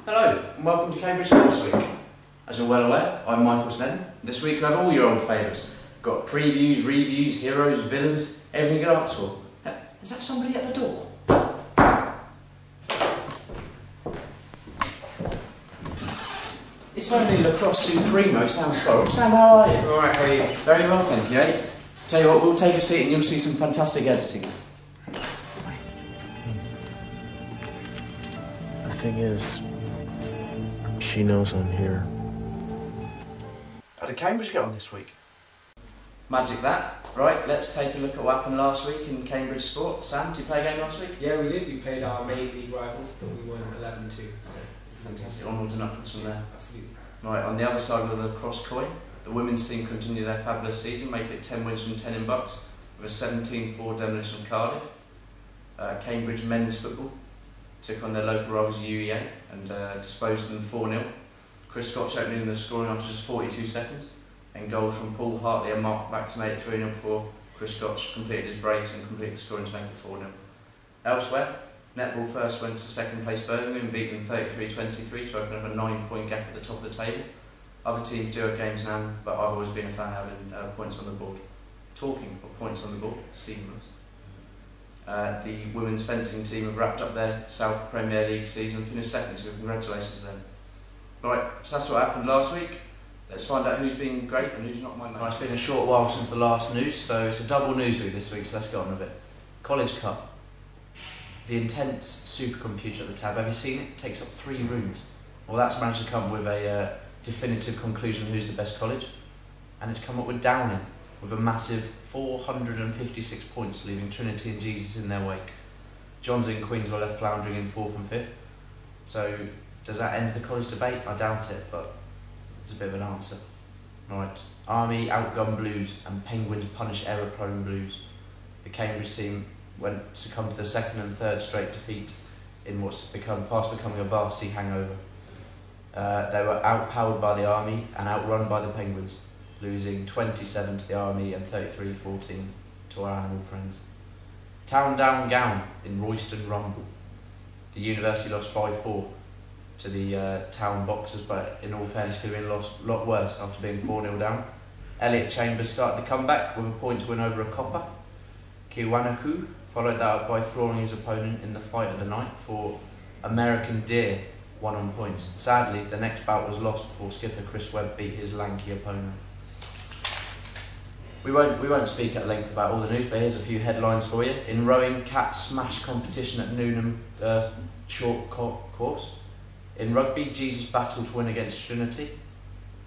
Hello and welcome to Cambridge Sports Week. As you're well aware, I'm Michael Snedden. This week I have all your old favourites. Got previews, reviews, heroes, villains, everything you could ask for. Is that somebody at the door? It's only Lacrosse Supremo, Sam Sparrow. Sam, how are you? Alright, how are you? Very well, thank you, eh? Tell you what, we'll take a seat and you'll see some fantastic editing. The thing is, she knows I'm here. How did Cambridge get on this week? Magic that. Right, let's take a look at what happened last week in Cambridge Sport. Sam, did you play a game last week? Yeah, we did. We played our main league rivals, but we won 11-2. So Fantastic, onwards and upwards from there. Absolutely. Right, on the other side of the cross coin, the women's team continue their fabulous season, making it 10 wins from 10 in Bucks, with a 17-4 demolition of Cardiff. Cambridge men's football took on their local rivals UEA and disposed of them 4-0. Chris Scotch opening the scoring after just 42 seconds, and goals from Paul Hartley and Mark back to make it 3-0 before Chris Scotch completed his brace and completed the scoring to make it 4-0. Elsewhere, Netball first went to second place Birmingham, beating 33-23 to open up a 9-point gap at the top of the table. Other teams do have games in hand, but I've always been a fan of having points on the board. Talking of points on the board, seamless. The women's fencing team have wrapped up their South Premier League season and finished second, so congratulations to them. Right, so that's what happened last week. Let's find out who's been great and who's not my man. Right, it's been a short while since the last news, so it's a double news week this week, so let's get on with it. College Cup. The intense supercomputer at the tab, have you seen it? It takes up 3 rooms. Well, that's managed to come with a definitive conclusion of who's the best college, and it's come up with Downing with a massive 456 points, leaving Trinity and Jesus in their wake. Johns and Queens were left floundering in 4th and 5th. So does that end the college debate? I doubt it, but it's a bit of an answer. Right, Army outgun Blues and Penguins punish error-prone Blues. The Cambridge team succumbed to the 2nd and 3rd straight defeat in what's fast becoming a varsity hangover. They were outpowered by the Army and outrun by the Penguins, losing 27 to the Army and 33-14 to our animal friends. Town down Gown in Royston Rumble. The University lost 5-4 to the Town Boxers, but in all fairness could have been lost a lot worse after being 4-0 down. Elliot Chambers started the comeback with a point win over a Copper. Kiwanaku followed that up by flooring his opponent in the fight of the night for American Deer, won on points. Sadly, the next bout was lost before skipper Chris Webb beat his lanky opponent. We won't speak at length about all the news, but here's a few headlines for you. In rowing, Cats smash competition at Newnham short course. In rugby, Jesus battled to win against Trinity.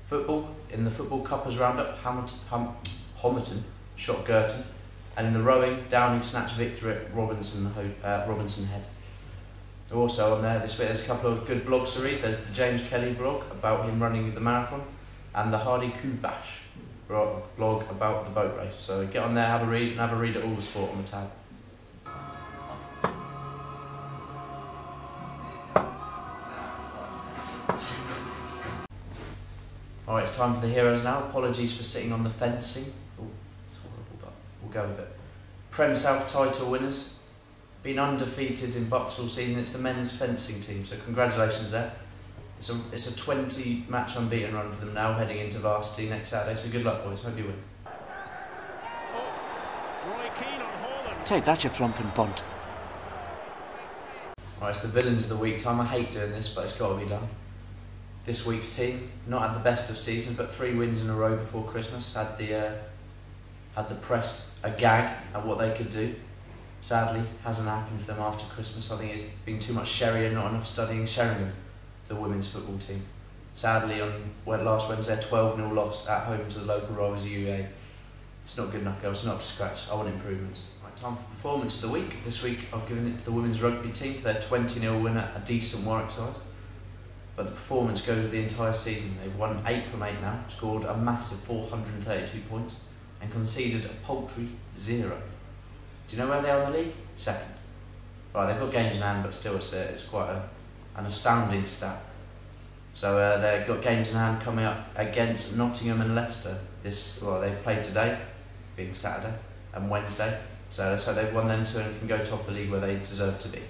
Football, in the Football Cuppers Roundup, Homerton shot Girton. And in the rowing, Downing snatched victory at Robinson Head. Also on there this week, there's a couple of good blogs to read. There's the James Kelly blog about him running the marathon, and the Hardy Kubash blog about the boat race. So get on there, have a read, and have a read at all the sport on the tab. Alright, it's time for the heroes now. Apologies for sitting on the fencing. Oh, it's horrible, but we'll go with it. Prem South title winners. Been undefeated in Bucks all season. It's the men's fencing team, so congratulations there. It's a 20-match unbeaten run for them now, heading into varsity next Saturday. So good luck, boys. Hope you win. Take that, you flumping Bond. Right, it's the villains of the week time. I hate doing this, but it's got to be done. This week's team, not had the best of seasons, but 3 wins in a row before Christmas. Had the press agag at what they could do. Sadly, hasn't happened for them after Christmas. I think it's been too much sherry and not enough studying Sheringham for the women's football team. Sadly, on last Wednesday, 12-0 loss at home to the local rivals UEA. It's not good enough, girls. It's not up to scratch. I want improvements. Right, time for performance of the week. This week, I've given it to the women's rugby team for their 20-0 win at a decent Warwick side. But the performance goes with the entire season. They've won 8 from 8 now, scored a massive 432 points, and conceded a paltry 0. Do you know where they are in the league? 2nd. Right, they've got games in hand, but still it's quite an astounding stat. So they've got games in hand coming up against Nottingham and Leicester. They've played today, being Saturday, and Wednesday. So they've won them 2 and can go top of the league where they deserve to be.